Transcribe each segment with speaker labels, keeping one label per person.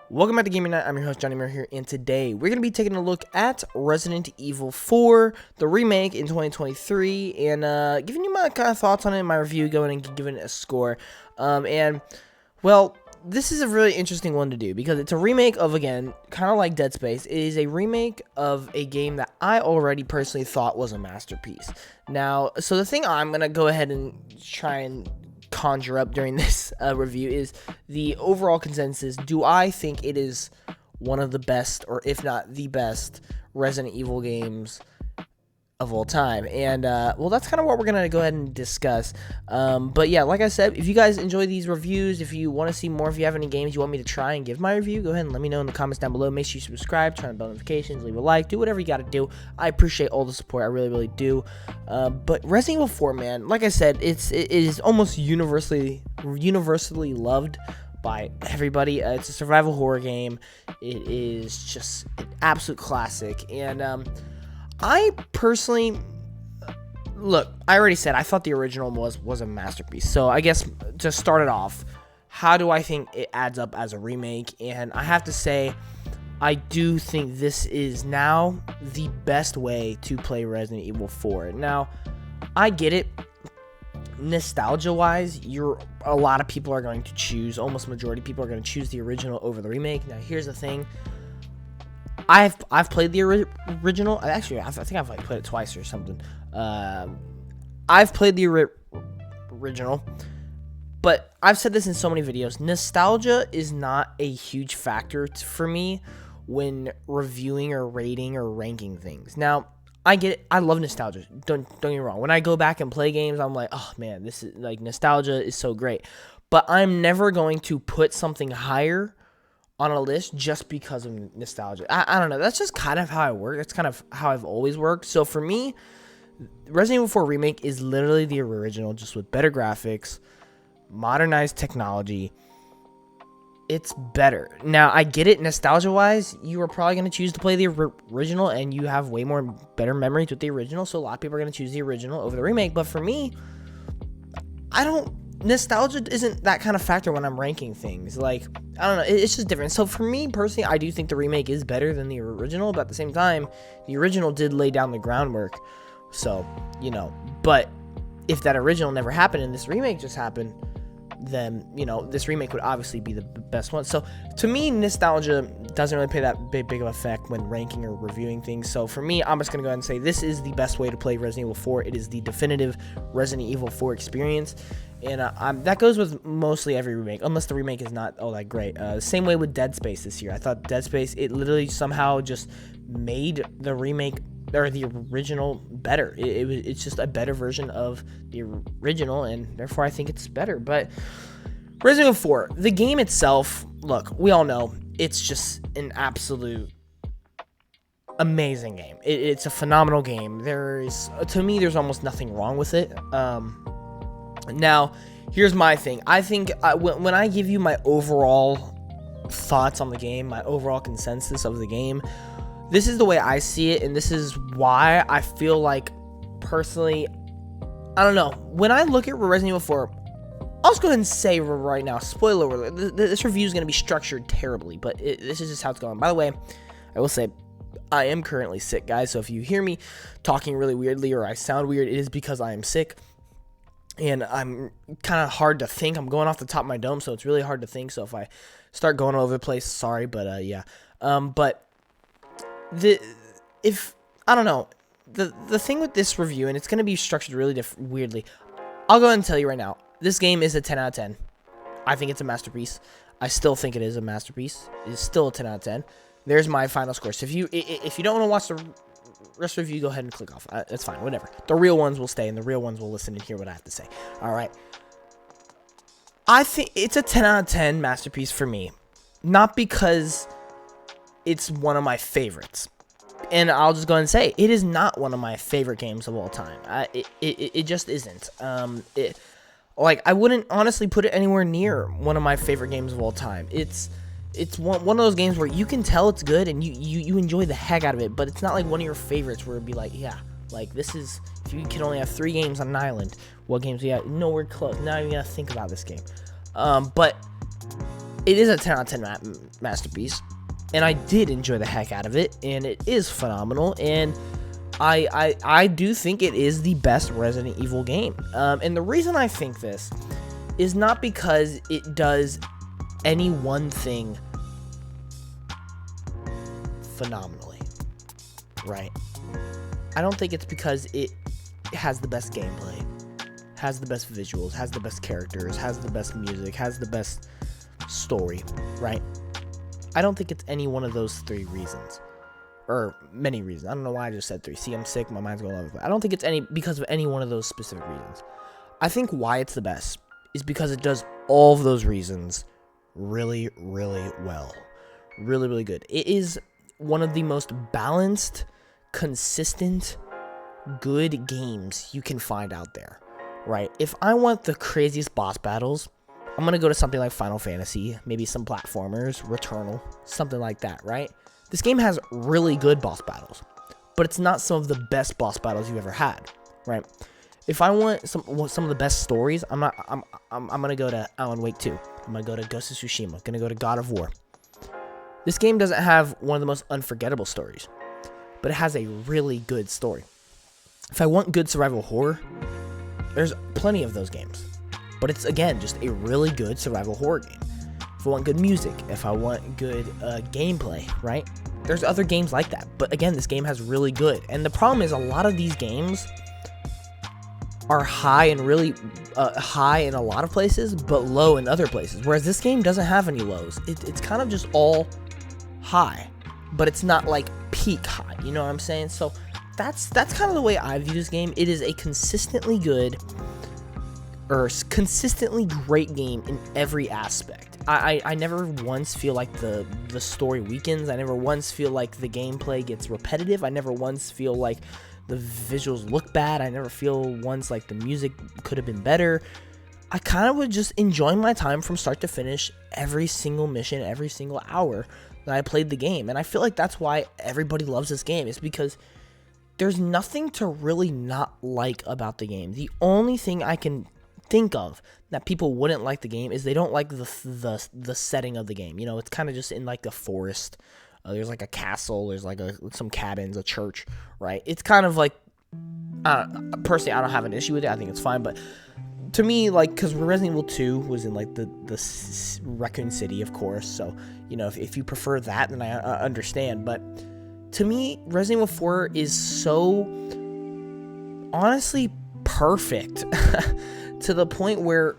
Speaker 1: Welcome back to G.A.M.E.R. I'm your host, G.A.M.E.R here, and today we're going to be taking a look at Resident Evil 4, the remake in 2023, and giving you my kind of thoughts on it in my review, going and giving it a score. Well, this is a really interesting one to do, because it's a remake of, again, kind of like Dead Space. It is a remake of a game that I already personally thought was a masterpiece. Now, so the thing I'm going to go ahead and try and conjure up during this review is the overall consensus. Do I think it is one of the best, or if not the best, Resident Evil games of all time? And well, that's kind of what we're gonna go ahead and discuss. But yeah, like I said, if you guys enjoy these reviews, if you want to see more, if you have any games you want me to try and give my review, go ahead and let me know in the comments down below. Make sure you subscribe, turn on bell notifications, leave a like, do whatever you gotta do. I appreciate all the support, I really do. But Resident Evil 4, man, like I said, it is almost universally loved by everybody. It's a survival horror game. It is just an absolute classic, and I personally, look, I already said I thought the original was a masterpiece. So I guess to start it off, how do I think it adds up as a remake? And I have to say, I do think this is now the best way to play Resident Evil 4. Now, I get it. Nostalgia-wise, a lot of people are going to choose, almost majority of people are going to choose the original over the remake. Now, here's the thing. I've played the original. Actually, I think I've played it twice or something. I've played the original, but I've said this in so many videos. Nostalgia is not a huge factor for me when reviewing or rating or ranking things. Now, I get it. I love nostalgia. Don't get me wrong. When I go back and play games, I'm like, oh man, this is like nostalgia is so great. But I'm never going to put something higher on a list just because of nostalgia. I don't know. That's just kind of how I work. That's kind of how I've always worked. So for me, Resident Evil 4 Remake is literally the original, just with better graphics, modernized technology. It's better. Now, I get it. Nostalgia-wise, you are probably going to choose to play the original, and you have way more better memories with the original, so a lot of people are going to choose the original over the remake. But for me, nostalgia isn't that kind of factor when I'm ranking things. Like, I don't know, it's just different. So for me personally, I do think the remake is better than the original, but at the same time, the original did lay down the groundwork. So, you know, but if that original never happened and this remake just happened, then, you know, this remake would obviously be the best one. So to me, nostalgia doesn't really play that big of effect when ranking or reviewing things. So for me, I'm just gonna go ahead and say this is the best way to play Resident Evil 4. It is the definitive Resident Evil 4 experience, and that goes with mostly every remake, unless the remake is not all that great. Same way with Dead Space this year. I thought Dead Space, it literally somehow just made the remake or the original better. It's just a better version of the original, and therefore I think it's better. But Resident Evil 4, the game itself, look, we all know it's just an absolute amazing game. It's a phenomenal game. To me, there's almost nothing wrong with it. Now, here's my thing. I think when I give you my overall thoughts on the game, my overall consensus of the game, this is the way I see it, and this is why I feel like, personally, I don't know. When I look at Resident Evil 4, I'll just go ahead and say right now, spoiler alert, this review is going to be structured terribly, but this is just how it's going. By the way, I will say, I am currently sick, guys, so if you hear me talking really weirdly or I sound weird, it is because I am sick. And I'm kind of hard to think. I'm going off the top of my dome, so it's really hard to think. So if I start going all over the place, sorry, but yeah. But I don't know, the thing with this review, and it's going to be structured really weirdly. I'll go ahead and tell you right now, this game is a 10 out of 10. I think it's a masterpiece. I still think it is a masterpiece. It is still a 10 out of 10. There's my final score. So if you don't want to watch the rest review, go ahead and click off. It's fine, whatever. The real ones will stay, and the real ones will listen and hear what I have to say. All right. I think it's a 10 out of 10 masterpiece for me, not because it's one of my favorites. And I'll just go ahead and say, it is not one of my favorite games of all time. It just isn't. I wouldn't honestly put it anywhere near one of my favorite games of all time. It's one of those games where you can tell it's good and you enjoy the heck out of it, but it's not like one of your favorites where it'd be like, yeah, like this is, if you can only have 3 games on an island, what games we have? Nowhere close. Not even gonna think about this game. But it is a 10 out of 10 masterpiece, and I did enjoy the heck out of it, and it is phenomenal, and I do think it is the best Resident Evil game. And the reason I think this is not because it does any one thing phenomenally, right? I don't think it's because it has the best gameplay, has the best visuals, has the best characters, has the best music, has the best story, right? I don't think it's any one of those three reasons, or many reasons. I don't know why I just said three. See, I'm sick. My mind's going all over the place. I don't think it's because of any one of those specific reasons. I think why it's the best is because it does all of those reasons really, really well. Really, really good. It is one of the most balanced, consistent, good games you can find out there, right? If I want the craziest boss battles, I'm going to go to something like Final Fantasy, maybe some platformers, Returnal, something like that, right? This game has really good boss battles, but it's not some of the best boss battles you've ever had, right? If I want some of the best stories, I'm gonna go to Alan Wake 2. I'm gonna go to Ghost of Tsushima. I'm gonna go to God of War. This game doesn't have one of the most unforgettable stories, but it has a really good story. If I want good survival horror, there's plenty of those games, but it's again just a really good survival horror game. If I want good music, if I want good gameplay, right? There's other games like that, but again, this game has really good. And the problem is a lot of these games are high and really high in a lot of places, but low in other places. Whereas this game doesn't have any lows. It's kind of just all high, but it's not like peak high. You know what I'm saying? So that's kind of the way I view this game. It is a consistently good or consistently great game in every aspect. I never once feel like the story weakens. I never once feel like the gameplay gets repetitive. I never once feel like the visuals look bad. I never feel once like the music could have been better. I kind of would just enjoy my time from start to finish every single mission, every single hour that I played the game. And I feel like that's why everybody loves this game. It's because there's nothing to really not like about the game. The only thing I can think of that people wouldn't like the game is they don't like the setting of the game. You know, it's kind of just in like the forest. There's like a castle, there's like some cabins, a church, right? It's kind of like, personally, I don't have an issue with it. I think it's fine, but to me, like, because Resident Evil 2 was in like the Raccoon City, of course, so, you know, if you prefer that, then I understand, but to me, Resident Evil 4 is so, honestly, perfect, to the point where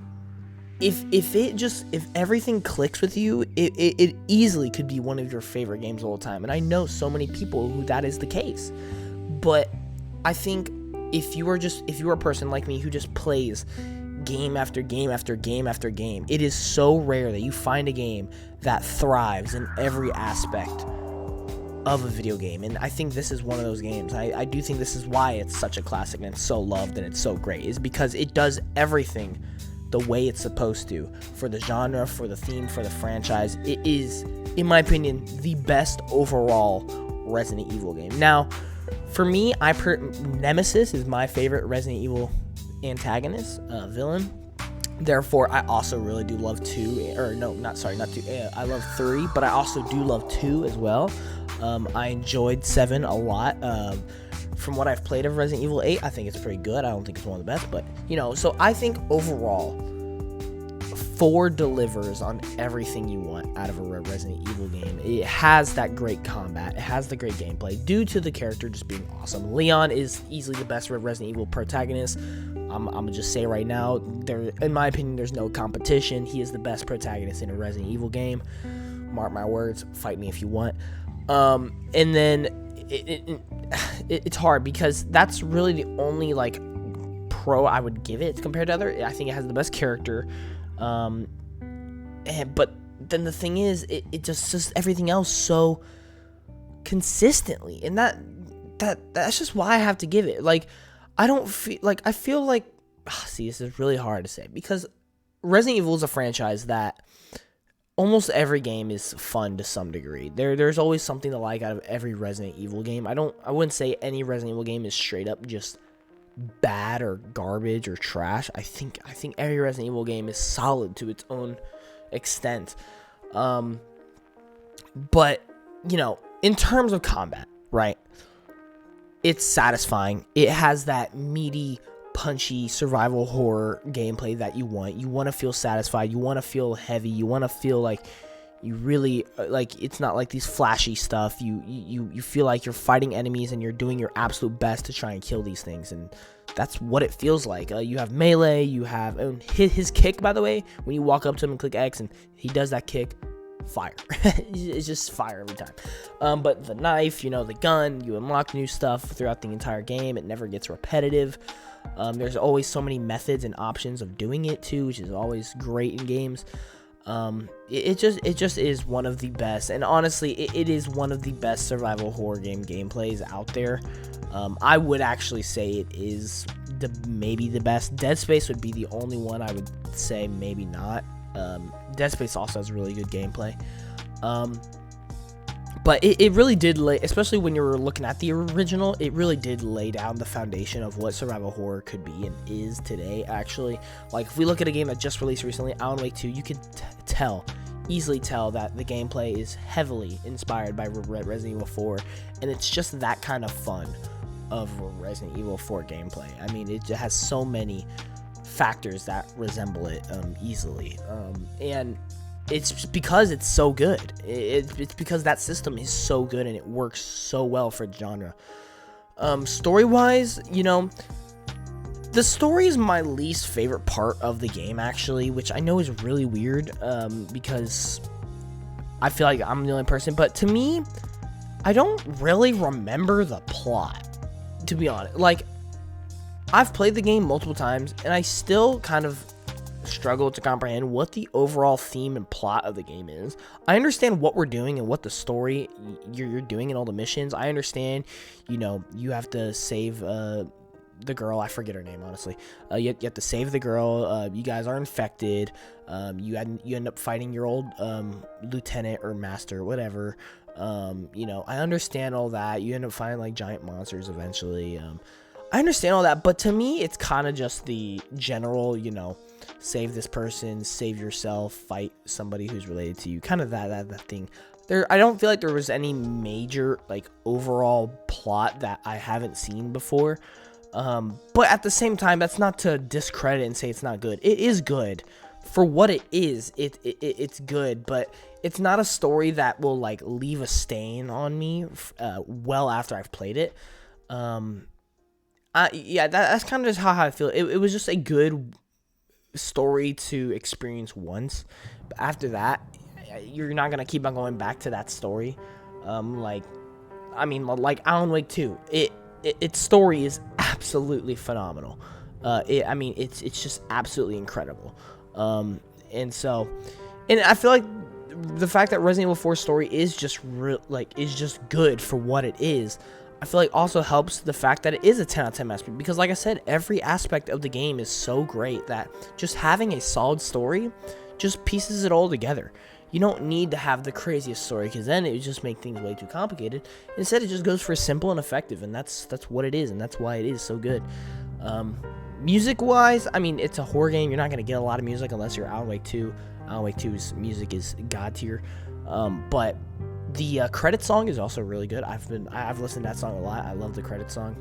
Speaker 1: if everything clicks with you, it easily could be one of your favorite games of all time. And I know so many people who that is the case. But I think if you are a person like me who just plays game after game after game after game, it is so rare that you find a game that thrives in every aspect of a video game. And I think this is one of those games. I do think this is why it's such a classic and it's so loved and it's so great, is because it does everything the way it's supposed to, for the genre, for the theme, for the franchise. It is, in my opinion, the best overall Resident Evil game. Now, for me, Nemesis is my favorite Resident Evil antagonist, villain. Therefore, I also really do love 2, or no, not 2. I love 3, but I also do love 2 as well. I enjoyed 7 a lot. From what I've played of Resident Evil 8, I think it's pretty good. I don't think it's one of the best, but, you know, so I think overall, 4 delivers on everything you want out of a Resident Evil game. It has that great combat. It has the great gameplay due to the character just being awesome. Leon is easily the best Resident Evil protagonist. I'm going to just say right now, in my opinion, there's no competition. He is the best protagonist in a Resident Evil game. Mark my words. Fight me if you want. And then it's hard because that's really the only like pro I would give it compared to other. I think it has the best character, but then the thing is, it just everything else so consistently, and that's just why I have to give it. Like, I feel like see, this is really hard to say because Resident Evil is a franchise that almost every game is fun to some degree. There's always something to like out of every Resident Evil game. I wouldn't say any Resident Evil game is straight up just bad or garbage or trash. I think every Resident Evil game is solid to its own extent. But, in terms of combat, right, it's satisfying. It has that meaty, punchy survival horror gameplay that you want. You want to feel satisfied. You want to feel heavy. You want to feel like you really, like, it's not like these flashy stuff. You feel like you're fighting enemies and you're doing your absolute best to try and kill these things, and that's what it feels like. You have melee, you have his kick, by the way, when you walk up to him and click X and he does that kick, fire. It's just fire every time. But the knife, the gun, you unlock new stuff throughout the entire game. It never gets repetitive. There's always so many methods and options of doing it too, which is always great in games. It just is one of the best, and honestly, it is one of the best survival horror game gameplays out there. I would actually say it is maybe the best. Dead Space would be the only one I would say maybe not. Dead Space also has really good gameplay. But it really did lay, especially when you were looking at the original, it really did lay down the foundation of what survival horror could be and is today, actually. Like, if we look at a game that just released recently, Alan Wake 2, you could easily tell that the gameplay is heavily inspired by Resident Evil 4, and it's just that kind of fun of Resident Evil 4 gameplay. I mean, it has so many factors that resemble it easily, and it's because it's so good. It's because that system is so good and it works so well for the genre. Story-wise, the story is my least favorite part of the game, actually, which I know is really weird, because I feel like I'm the only person, but to me, I don't really remember the plot, to be honest. Like, I've played the game multiple times, and I still kind of struggle to comprehend what the overall theme and plot of the game is. I understand what we're doing and what the story you're doing in all the missions. I understand, you have to save the girl. I forget her name, honestly. You have to save the girl. You guys are infected. You end up fighting your old lieutenant or master, whatever. I understand all that. You end up fighting like giant monsters eventually. I understand all that, but to me, it's kind of just the general, save this person, save yourself, fight somebody who's related to you, kind of that thing. I don't feel like there was any major, like, overall plot that I haven't seen before. But at the same time, that's not to discredit and say it's not good. It is good for what it is. It's good, but it's not a story that will, like, leave a stain on me well after I've played it. That's kind of just how I feel. It was just a good story to experience once, but after that, you're not gonna keep on going back to that story. Like Alan Wake 2, its story is absolutely phenomenal. It's just absolutely incredible. And I feel like the fact that Resident Evil 4 story is just good for what it is, I feel like also helps the fact that it is a 10 out of 10 masterpiece, because like I said, every aspect of the game is so great that just having a solid story just pieces it all together. You don't need to have the craziest story, because then it would just make things way too complicated. Instead, it just goes for simple and effective, and that's what it is, and that's why it is so good. Music-wise, it's a horror game. You're not going to get a lot of music unless you're Alan Wake 2. Alan Wake 2's music is god tier. But the credit song is also really good. I've listened to that song a lot. I love the credit song.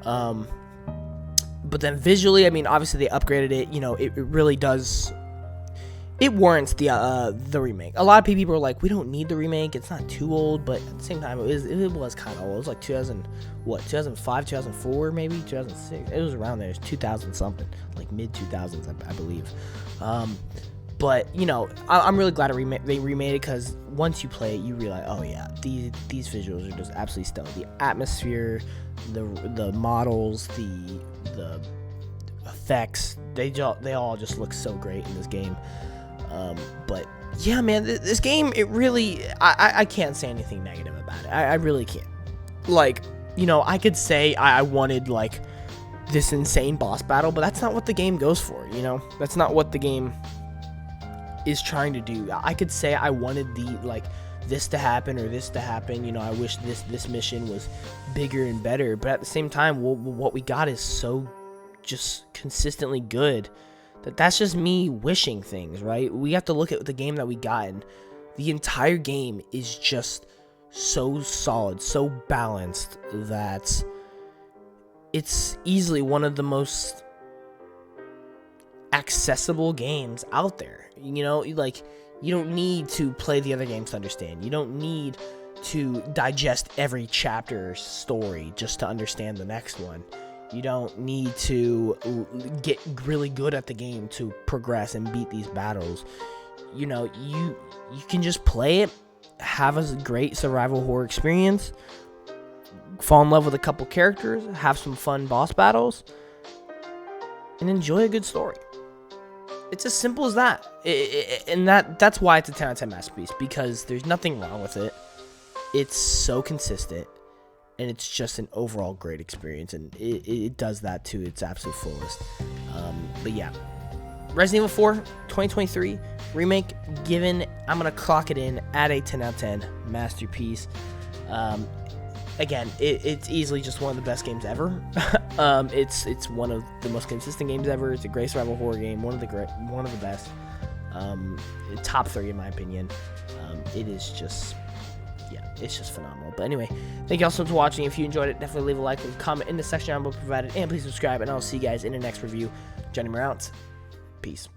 Speaker 1: But then visually, obviously they upgraded it. It really does. It warrants the remake. A lot of people are like, we don't need the remake. It's not too old, but at the same time, it was kind of old. It was like 2005, 2004, maybe 2006. It was around there. It was 2000 something, like mid 2000s, I believe. But I'm really glad they remade it, because once you play it, you realize, oh yeah, these visuals are just absolutely stellar. The atmosphere, the models, the effects, they all just look so great in this game. But yeah, man, this game, it really, I can't say anything negative about it. I really can't. Like, I could say I wanted like this insane boss battle, but that's not what the game goes for. That's not what the game is trying to do. I could say I wanted this to happen or this to happen. I wish this mission was bigger and better, but at the same time, what we got is so just consistently good that's just me wishing things, right? We have to look at the game that we got, and The entire game is just so solid, so balanced, that it's easily one of the most accessible games out there. You know, like, you don't need to play the other games to understand. You don't need to digest every chapter story just to understand the next one. You don't need to get really good at the game to progress and beat these battles. You know, you can just play it, have a great survival horror experience, fall in love with a couple characters, have some fun boss battles, and enjoy a good story. It's as simple as that. And that's why it's a 10 out of 10 masterpiece, because there's nothing wrong with it. It's so consistent, and it's just an overall great experience, and it does that to its absolute fullest. But yeah, Resident Evil 4 2023 remake, I'm gonna clock it in at a 10 out of 10 masterpiece. Again, it's easily just one of the best games ever. It's one of the most consistent games ever. It's a great survival horror game, one of the best. Top 3 in my opinion. It's just phenomenal. But anyway, thank you all so much for watching. If you enjoyed it, definitely leave a like and comment in the section down below provided, and please subscribe, and I'll see you guys in the next review. G.A.M.E.R out. Peace.